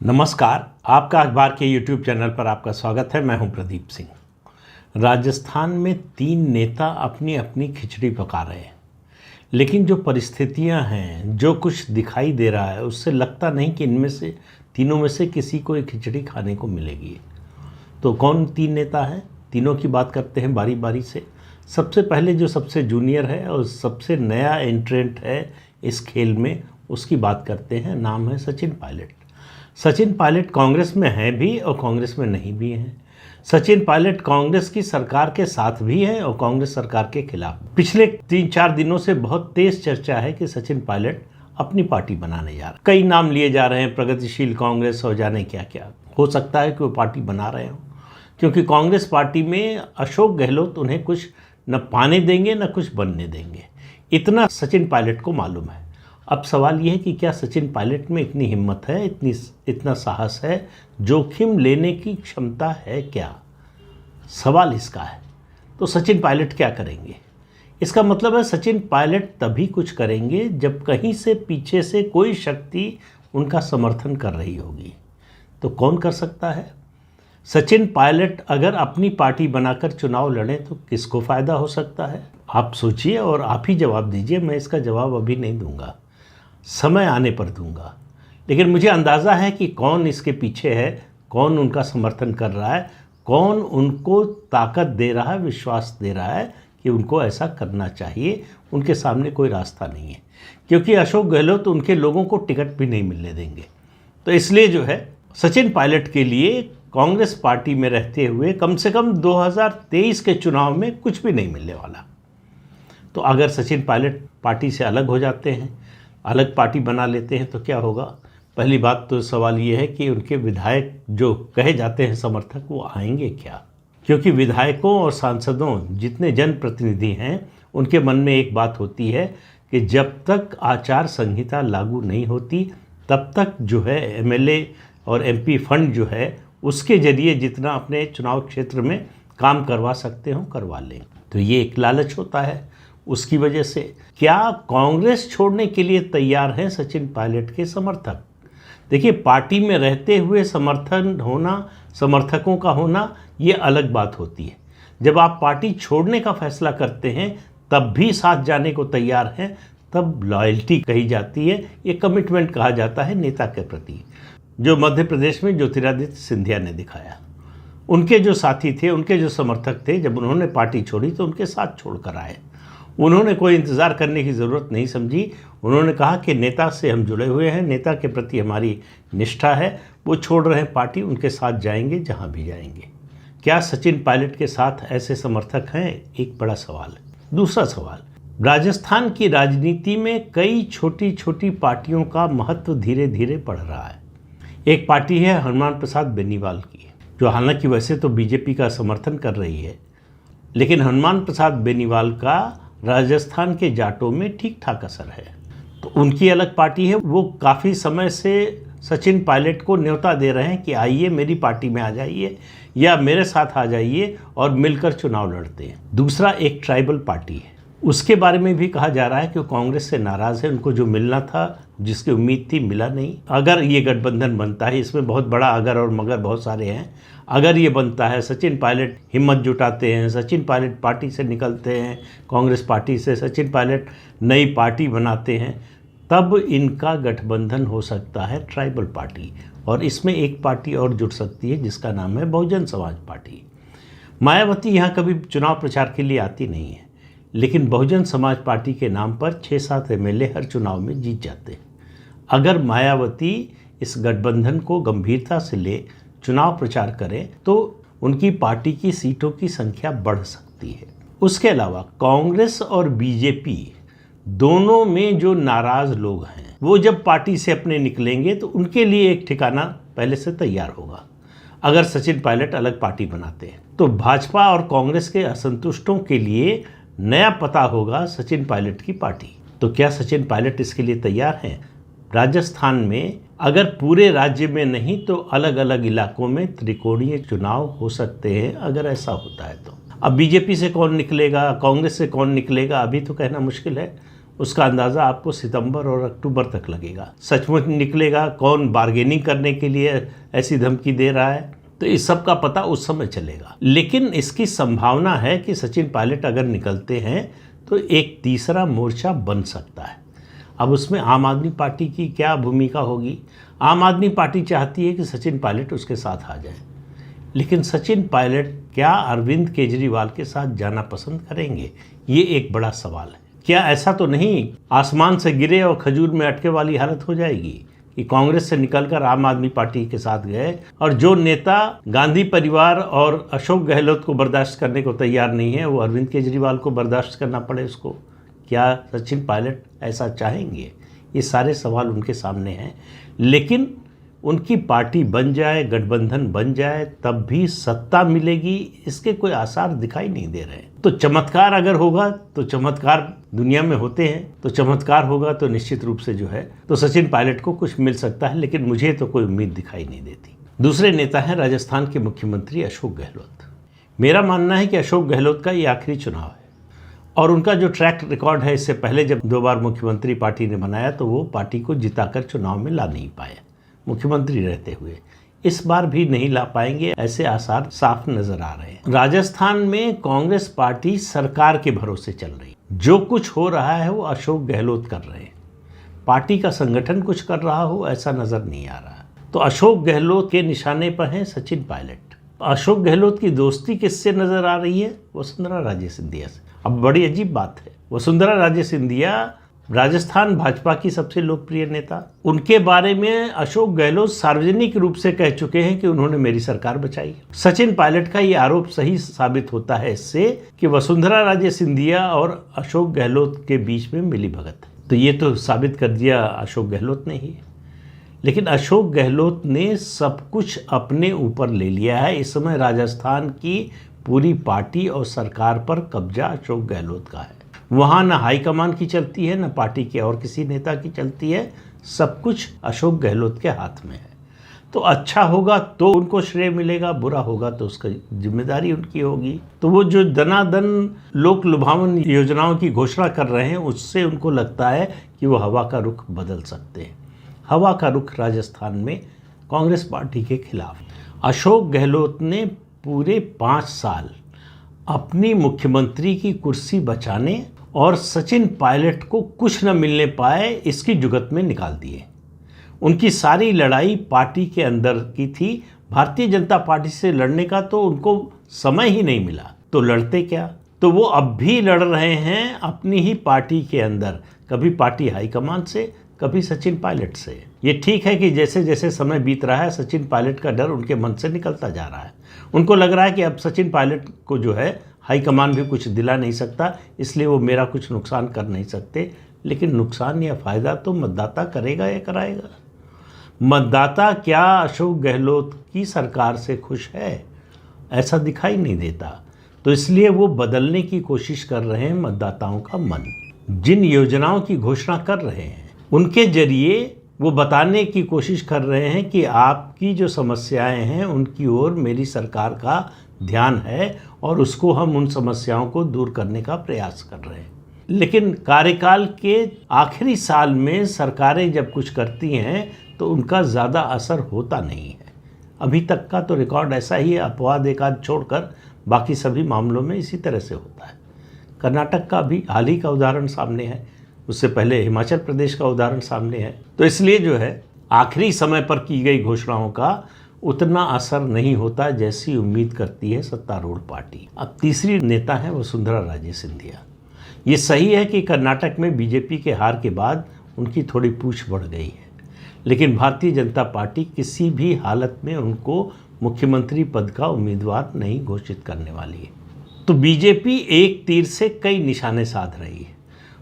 नमस्कार। आपका अखबार के YouTube चैनल पर आपका स्वागत है। मैं हूं प्रदीप सिंह। राजस्थान में 3 नेता अपनी अपनी खिचड़ी पका रहे हैं, लेकिन जो परिस्थितियां हैं, जो कुछ दिखाई दे रहा है, उससे लगता नहीं कि इनमें से तीनों में से किसी को ये खिचड़ी खाने को मिलेगी। तो कौन 3 नेता हैं, तीनों की बात करते हैं बारी बारी से। सबसे पहले जो सबसे जूनियर है और सबसे नया एंट्रेंट है इस खेल में, उसकी बात करते हैं। नाम है सचिन पायलट। सचिन पायलट कांग्रेस में हैं भी और कांग्रेस में नहीं भी हैं। सचिन पायलट कांग्रेस की सरकार के साथ भी हैं और कांग्रेस सरकार के खिलाफ। पिछले 3-4 दिनों से बहुत तेज चर्चा है कि सचिन पायलट अपनी पार्टी बनाने जा रहे हैं। कई नाम लिए जा रहे हैं, प्रगतिशील कांग्रेस और जाने क्या क्या। हो सकता है कि वो पार्टी बना रहे हों, क्योंकि कांग्रेस पार्टी में अशोक गहलोत उन्हें कुछ न पाने देंगे न कुछ बनने देंगे, इतना सचिन पायलट को मालूम है। अब सवाल यह है कि क्या सचिन पायलट में इतनी हिम्मत है, इतना साहस है, जोखिम लेने की क्षमता है क्या? सवाल इसका है। तो सचिन पायलट क्या करेंगे? इसका मतलब है सचिन पायलट तभी कुछ करेंगे जब कहीं से पीछे से कोई शक्ति उनका समर्थन कर रही होगी। तो कौन कर सकता है? सचिन पायलट अगर अपनी पार्टी बनाकर चुनाव लड़ें तो किसको फ़ायदा हो सकता है? आप सोचिए और आप ही जवाब दीजिए। मैं इसका जवाब अभी नहीं दूंगा, समय आने पर दूंगा। लेकिन मुझे अंदाज़ा है कि कौन इसके पीछे है, कौन उनका समर्थन कर रहा है, कौन उनको ताकत दे रहा है, विश्वास दे रहा है कि उनको ऐसा करना चाहिए। उनके सामने कोई रास्ता नहीं है, क्योंकि अशोक गहलोत तो उनके लोगों को टिकट भी नहीं मिलने देंगे। तो इसलिए जो है, सचिन पायलट के लिए कांग्रेस पार्टी में रहते हुए कम से कम 2023 के चुनाव में कुछ भी नहीं मिलने वाला। तो अगर सचिन पायलट पार्टी से अलग हो जाते हैं, अलग पार्टी बना लेते हैं, तो क्या होगा? पहली बात तो सवाल ये है कि उनके विधायक जो कहे जाते हैं समर्थक, वो आएंगे क्या? क्योंकि विधायकों और सांसदों, जितने जनप्रतिनिधि हैं, उनके मन में एक बात होती है कि जब तक आचार संहिता लागू नहीं होती तब तक जो है एमएलए और एमपी फंड जो है उसके जरिए जितना अपने चुनाव क्षेत्र में काम करवा सकते हो करवा लें। तो ये एक लालच होता है। उसकी वजह से क्या कांग्रेस छोड़ने के लिए तैयार हैं सचिन पायलट के समर्थक? देखिए, पार्टी में रहते हुए समर्थन होना, समर्थकों का होना, ये अलग बात होती है। जब आप पार्टी छोड़ने का फैसला करते हैं तब भी साथ जाने को तैयार हैं, तब लॉयल्टी कही जाती है, ये कमिटमेंट कहा जाता है नेता के प्रति, जो मध्य प्रदेश में ज्योतिरादित्य सिंधिया ने दिखाया। उनके जो साथी थे, उनके जो समर्थक थे, जब उन्होंने पार्टी छोड़ी तो उनके साथ छोड़कर आए। उन्होंने कोई इंतज़ार करने की ज़रूरत नहीं समझी। उन्होंने कहा कि नेता से हम जुड़े हुए हैं, नेता के प्रति हमारी निष्ठा है, वो छोड़ रहे हैं पार्टी, उनके साथ जाएंगे जहां भी जाएंगे। क्या सचिन पायलट के साथ ऐसे समर्थक हैं? एक बड़ा सवाल है। दूसरा सवाल, राजस्थान की राजनीति में कई छोटी छोटी पार्टियों का महत्व धीरे धीरे बढ़ रहा है। एक पार्टी है हनुमान प्रसाद बेनीवाल की, जो हालांकि वैसे तो बीजेपी का समर्थन कर रही है, लेकिन हनुमान प्रसाद बेनीवाल का राजस्थान के जाटों में ठीक ठाक असर है। तो उनकी अलग पार्टी है। वो काफ़ी समय से सचिन पायलट को न्योता दे रहे हैं कि आइए मेरी पार्टी में आ जाइए या मेरे साथ आ जाइए और मिलकर चुनाव लड़ते हैं। दूसरा एक ट्राइबल पार्टी है, उसके बारे में भी कहा जा रहा है कि वो कांग्रेस से नाराज़ है, उनको जो मिलना था, जिसकी उम्मीद थी, मिला नहीं। अगर ये गठबंधन बनता है, इसमें बहुत बड़ा अगर और मगर बहुत सारे हैं, अगर ये बनता है, सचिन पायलट हिम्मत जुटाते हैं, सचिन पायलट पार्टी से निकलते हैं, कांग्रेस पार्टी से सचिन पायलट नई पार्टी बनाते हैं, तब इनका गठबंधन हो सकता है ट्राइबल पार्टी। और इसमें एक पार्टी और जुड़ सकती है जिसका नाम है बहुजन समाज पार्टी। मायावती यहाँ कभी चुनाव प्रचार के लिए आती नहीं है, लेकिन बहुजन समाज पार्टी के नाम पर 6-7 एमएलए हर चुनाव में जीत जाते हैं। अगर मायावती इस गठबंधन को गंभीरता से ले चुनाव प्रचार करें तो उनकी पार्टी की सीटों की संख्या बढ़ सकती है। उसके अलावा कांग्रेस और बीजेपी दोनों में जो नाराज लोग हैं, वो जब पार्टी से अपने निकलेंगे तो उनके लिए एक ठिकाना पहले से तैयार होगा। अगर सचिन पायलट अलग पार्टी बनाते हैं तो भाजपा और कांग्रेस के असंतुष्टों के लिए नया पता होगा सचिन पायलट की पार्टी। तो क्या सचिन पायलट इसके लिए तैयार हैं? राजस्थान में अगर पूरे राज्य में नहीं तो अलग अलग इलाकों में त्रिकोणीय चुनाव हो सकते हैं। अगर ऐसा होता है तो अब बीजेपी से कौन निकलेगा, कांग्रेस से कौन निकलेगा, अभी तो कहना मुश्किल है। उसका अंदाज़ा आपको सितंबर और अक्टूबर तक लगेगा। सचमुच निकलेगा कौन बार्गेनिंग करने के लिए ऐसी धमकी दे रहा है, तो इस सब का पता उस समय चलेगा। लेकिन इसकी संभावना है कि सचिन पायलट अगर निकलते हैं तो एक तीसरा मोर्चा बन सकता है। अब उसमें आम आदमी पार्टी की क्या भूमिका होगी? आम आदमी पार्टी चाहती है कि सचिन पायलट उसके साथ आ जाए, लेकिन सचिन पायलट क्या अरविंद केजरीवाल के साथ जाना पसंद करेंगे? ये एक बड़ा सवाल है। क्या ऐसा तो नहीं आसमान से गिरे और खजूर में अटके वाली हालत हो जाएगी कि कांग्रेस से निकलकर आम आदमी पार्टी के साथ गए और जो नेता गांधी परिवार और अशोक गहलोत को बर्दाश्त करने को तैयार नहीं है वो अरविंद केजरीवाल को बर्दाश्त करना पड़े उसको? क्या सचिन पायलट ऐसा चाहेंगे? ये सारे सवाल उनके सामने हैं। लेकिन उनकी पार्टी बन जाए, गठबंधन बन जाए, तब भी सत्ता मिलेगी, इसके कोई आसार दिखाई नहीं दे रहे। तो चमत्कार अगर होगा तो चमत्कार दुनिया में होते हैं, तो चमत्कार होगा तो निश्चित रूप से जो है तो सचिन पायलट को कुछ मिल सकता है, लेकिन मुझे तो कोई उम्मीद दिखाई नहीं देती। दूसरे नेता हैं राजस्थान के मुख्यमंत्री अशोक गहलोत। मेरा मानना है कि अशोक गहलोत का ये आखिरी चुनाव है और उनका जो ट्रैक रिकॉर्ड है, इससे पहले जब 2 बार मुख्यमंत्री पार्टी ने बनाया तो वो पार्टी को जिताकर चुनाव में ला नहीं पाए मुख्यमंत्री रहते हुए। इस बार भी नहीं ला पाएंगे, ऐसे आसार साफ नजर आ रहे हैं। राजस्थान में कांग्रेस पार्टी सरकार के भरोसे चल रही, जो कुछ हो रहा है वो अशोक गहलोत कर रहे हैं। पार्टी का संगठन कुछ कर रहा हो ऐसा नजर नहीं आ रहा। तो अशोक गहलोत के निशाने पर हैं सचिन पायलट। अशोक गहलोत की दोस्ती किससे नजर आ रही है? वसुंधरा राजे सिंधिया से। अब बड़ी अजीब बात है, वसुंधरा राजे सिंधिया राजस्थान भाजपा की सबसे लोकप्रिय नेता, उनके बारे में अशोक गहलोत सार्वजनिक रूप से कह चुके हैं कि उन्होंने मेरी सरकार बचाई। सचिन पायलट का ये आरोप सही साबित होता है इससे कि वसुंधरा राजे सिंधिया और अशोक गहलोत के बीच में मिलीभगत है। तो ये तो साबित कर दिया अशोक गहलोत ने ही। लेकिन अशोक गहलोत ने सब कुछ अपने ऊपर ले लिया है। इस समय राजस्थान की पूरी पार्टी और सरकार पर कब्जा अशोक गहलोत का है। वहाँ न हाईकमान की चलती है, न पार्टी के और किसी नेता की चलती है, सब कुछ अशोक गहलोत के हाथ में है। तो अच्छा होगा तो उनको श्रेय मिलेगा, बुरा होगा तो उसका जिम्मेदारी उनकी होगी। तो वो जो दनादन लोक लुभावन योजनाओं की घोषणा कर रहे हैं, उससे उनको लगता है कि वो हवा का रुख बदल सकते हैं। हवा का रुख राजस्थान में कांग्रेस पार्टी के खिलाफ। अशोक गहलोत ने पूरे 5 साल अपनी मुख्यमंत्री की कुर्सी बचाने और सचिन पायलट को कुछ न मिलने पाए इसकी जुगत में निकाल दिए। उनकी सारी लड़ाई पार्टी के अंदर की थी। भारतीय जनता पार्टी से लड़ने का तो उनको समय ही नहीं मिला, तो लड़ते क्या? तो वो अब भी लड़ रहे हैं अपनी ही पार्टी के अंदर, कभी पार्टी हाईकमान से, कभी सचिन पायलट से। ये ठीक है कि जैसे जैसे समय बीत रहा है सचिन पायलट का डर उनके मन से निकलता जा रहा है। उनको लग रहा है कि अब सचिन पायलट को जो है हाईकमान भी कुछ दिला नहीं सकता, इसलिए वो मेरा कुछ नुकसान कर नहीं सकते। लेकिन नुकसान या फ़ायदा तो मतदाता करेगा या कराएगा? मतदाता क्या अशोक गहलोत की सरकार से खुश है? ऐसा दिखाई नहीं देता। तो इसलिए वो बदलने की कोशिश कर रहे हैं मतदाताओं का मन। जिन योजनाओं की घोषणा कर रहे हैं उनके जरिए वो बताने की कोशिश कर रहे हैं कि आपकी जो समस्याएं हैं उनकी ओर मेरी सरकार का ध्यान है और उसको हम उन समस्याओं को दूर करने का प्रयास कर रहे हैं। लेकिन कार्यकाल के आखिरी साल में सरकारें जब कुछ करती हैं तो उनका ज़्यादा असर होता नहीं है। अभी तक का तो रिकॉर्ड ऐसा ही है, अपवाद एक आध छोड़कर बाकी सभी मामलों में इसी तरह से होता है। कर्नाटक का भी हाल ही का उदाहरण सामने है, उससे पहले हिमाचल प्रदेश का उदाहरण सामने है। तो इसलिए जो है आखिरी समय पर की गई घोषणाओं का उतना असर नहीं होता जैसी उम्मीद करती है सत्तारूढ़ पार्टी। अब तीसरी नेता है वसुंधरा राजे सिंधिया। ये सही है कि कर्नाटक में बीजेपी के हार के बाद उनकी थोड़ी पूछ बढ़ गई है, लेकिन भारतीय जनता पार्टी किसी भी हालत में उनको मुख्यमंत्री पद का उम्मीदवार नहीं घोषित करने वाली है। तो बीजेपी एक तीर से कई निशाने साध रही है।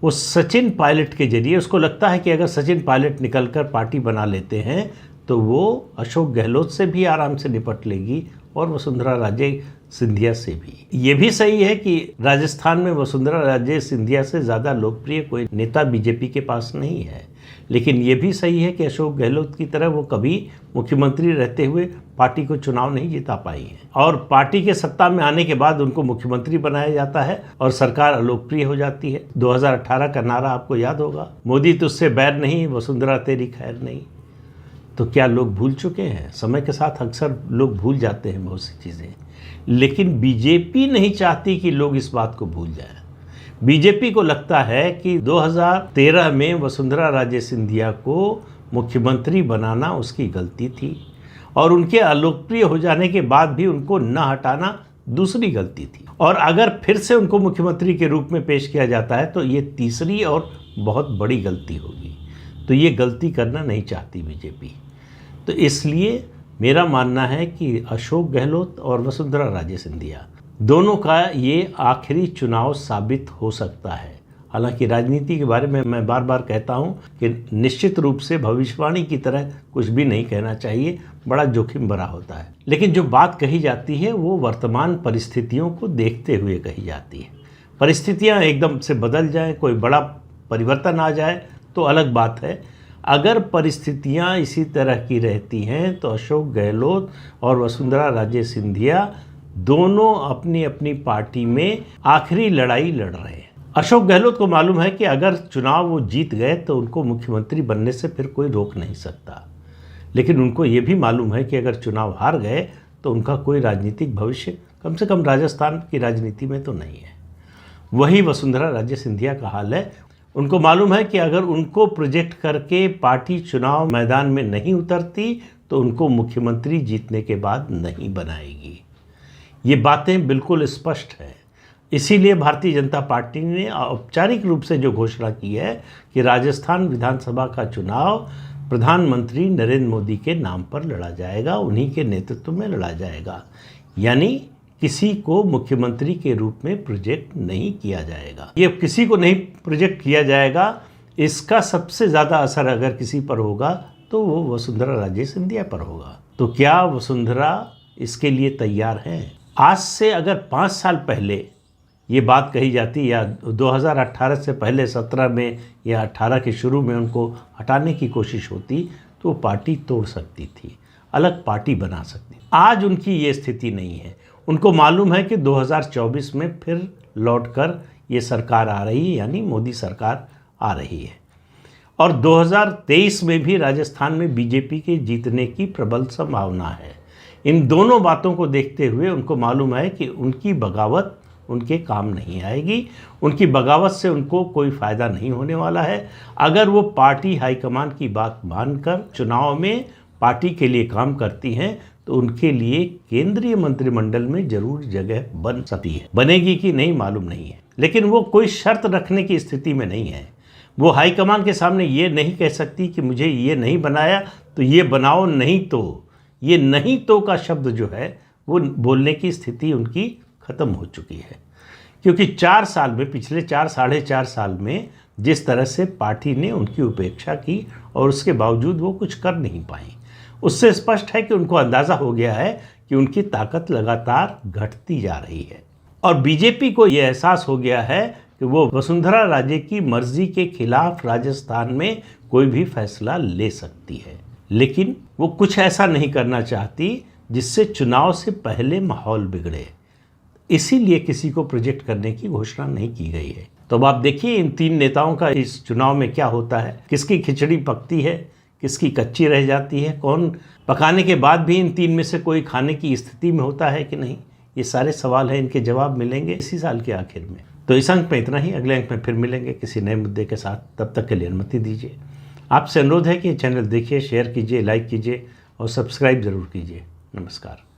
वो सचिन पायलट के जरिए, उसको लगता है कि अगर सचिन पायलट निकलकर पार्टी बना लेते हैं तो वो अशोक गहलोत से भी आराम से निपट लेगी और वसुंधरा राजे सिंधिया से भी। ये भी सही है कि राजस्थान में वसुंधरा राजे सिंधिया से ज़्यादा लोकप्रिय कोई नेता बीजेपी के पास नहीं है, लेकिन ये भी सही है कि अशोक गहलोत की तरह वो कभी मुख्यमंत्री रहते हुए पार्टी को चुनाव नहीं जिता पाई है, और पार्टी के सत्ता में आने के बाद उनको मुख्यमंत्री बनाया जाता है और सरकार अलोकप्रिय हो जाती है। 2018 का नारा आपको याद होगा, मोदी तुझसे बैर नहीं, वसुंधरा तेरी खैर नहीं। तो क्या लोग भूल चुके हैं? समय के साथ अक्सर लोग भूल जाते हैं बहुत सी चीज़ें, लेकिन बीजेपी नहीं चाहती कि लोग इस बात को भूल जाएं। बीजेपी को लगता है कि 2013 में वसुंधरा राजे सिंधिया को मुख्यमंत्री बनाना उसकी गलती थी, और उनके अलोकप्रिय हो जाने के बाद भी उनको न हटाना दूसरी गलती थी, और अगर फिर से उनको मुख्यमंत्री के रूप में पेश किया जाता है तो ये तीसरी और बहुत बड़ी गलती होगी। तो ये गलती करना नहीं चाहती बीजेपी। तो इसलिए मेरा मानना है कि अशोक गहलोत और वसुंधरा राजे सिंधिया दोनों का ये आखिरी चुनाव साबित हो सकता है। हालांकि राजनीति के बारे में मैं बार बार कहता हूं कि निश्चित रूप से भविष्यवाणी की तरह कुछ भी नहीं कहना चाहिए, बड़ा जोखिम भरा होता है। लेकिन जो बात कही जाती है वो वर्तमान परिस्थितियों को देखते हुए कही जाती है। परिस्थितियां एकदम से बदल जाएं, कोई बड़ा परिवर्तन आ जाए तो अलग बात है। अगर परिस्थितियां इसी तरह की रहती हैं तो अशोक गहलोत और वसुंधरा राजे सिंधिया दोनों अपनी अपनी पार्टी में आखिरी लड़ाई लड़ रहे हैं। अशोक गहलोत को मालूम है कि अगर चुनाव वो जीत गए तो उनको मुख्यमंत्री बनने से फिर कोई रोक नहीं सकता, लेकिन उनको ये भी मालूम है कि अगर चुनाव हार गए तो उनका कोई राजनीतिक भविष्य कम से कम राजस्थान की राजनीति में तो नहीं है। वही वसुंधरा राजे सिंधिया का हाल है। उनको मालूम है कि अगर उनको प्रोजेक्ट करके पार्टी चुनाव मैदान में नहीं उतरती तो उनको मुख्यमंत्री जीतने के बाद नहीं बनाएगी। ये बातें बिल्कुल स्पष्ट हैं। इसीलिए भारतीय जनता पार्टी ने औपचारिक रूप से जो घोषणा की है कि राजस्थान विधानसभा का चुनाव प्रधानमंत्री नरेंद्र मोदी के नाम पर लड़ा जाएगा, उन्हीं के नेतृत्व में लड़ा जाएगा। यानी किसी को मुख्यमंत्री के रूप में प्रोजेक्ट नहीं किया जाएगा। ये किसी को नहीं प्रोजेक्ट किया जाएगा, इसका सबसे ज़्यादा असर अगर किसी पर होगा तो वो वसुंधरा राजे सिंधिया पर होगा। तो क्या वसुंधरा इसके लिए तैयार हैं? आज से अगर 5 साल पहले ये बात कही जाती या 2018 से पहले 17 में या 18 के शुरू में उनको हटाने की कोशिश होती तो वो पार्टी तोड़ सकती थी, अलग पार्टी बना सकती। आज उनकी ये स्थिति नहीं है। उनको मालूम है कि 2024 में फिर लौटकर ये सरकार आ रही है, यानी मोदी सरकार आ रही है, और 2023 में भी राजस्थान में बीजेपी के जीतने की प्रबल संभावना है। इन दोनों बातों को देखते हुए उनको मालूम है कि उनकी बगावत उनके काम नहीं आएगी, उनकी बगावत से उनको कोई फ़ायदा नहीं होने वाला है। अगर वो पार्टी हाईकमान की बात मानकर चुनाव में पार्टी के लिए काम करती हैं तो उनके लिए केंद्रीय मंत्रिमंडल में जरूर जगह बन सकती है। बनेगी कि नहीं मालूम नहीं है, लेकिन वो कोई शर्त रखने की स्थिति में नहीं है। वो हाईकमान के सामने ये नहीं कह सकती कि मुझे ये नहीं बनाया तो ये बनाओ, नहीं तो ये नहीं तो का शब्द जो है वो बोलने की स्थिति उनकी ख़त्म हो चुकी है। क्योंकि 4 साल में, पिछले 4 साढ़े 4 साल में जिस तरह से पार्टी ने उनकी उपेक्षा की और उसके बावजूद वो कुछ कर नहीं पाई, उससे स्पष्ट है कि उनको अंदाज़ा हो गया है कि उनकी ताकत लगातार घटती जा रही है। और बीजेपी को ये एहसास हो गया है कि वो वसुंधरा राजे की मर्जी के खिलाफ राजस्थान में कोई भी फैसला ले सकती है, लेकिन वो कुछ ऐसा नहीं करना चाहती जिससे चुनाव से पहले माहौल बिगड़े। इसीलिए किसी को प्रोजेक्ट करने की घोषणा नहीं की गई है। तो अब आप देखिए इन 3 नेताओं का इस चुनाव में क्या होता है, किसकी खिचड़ी पकती है, किसकी कच्ची रह जाती है, कौन पकाने के बाद भी इन 3 में से कोई खाने की स्थिति में होता है कि नहीं। ये सारे सवाल हैं, इनके जवाब मिलेंगे इसी साल के आखिर में। तो इस अंक में इतना ही, अगले अंक में फिर मिलेंगे किसी नए मुद्दे के साथ। तब तक के लिए अनुमति दीजिए। आपसे अनुरोध है कि चैनल देखिए, शेयर कीजिए, लाइक कीजिए और सब्सक्राइब ज़रूर कीजिए। नमस्कार।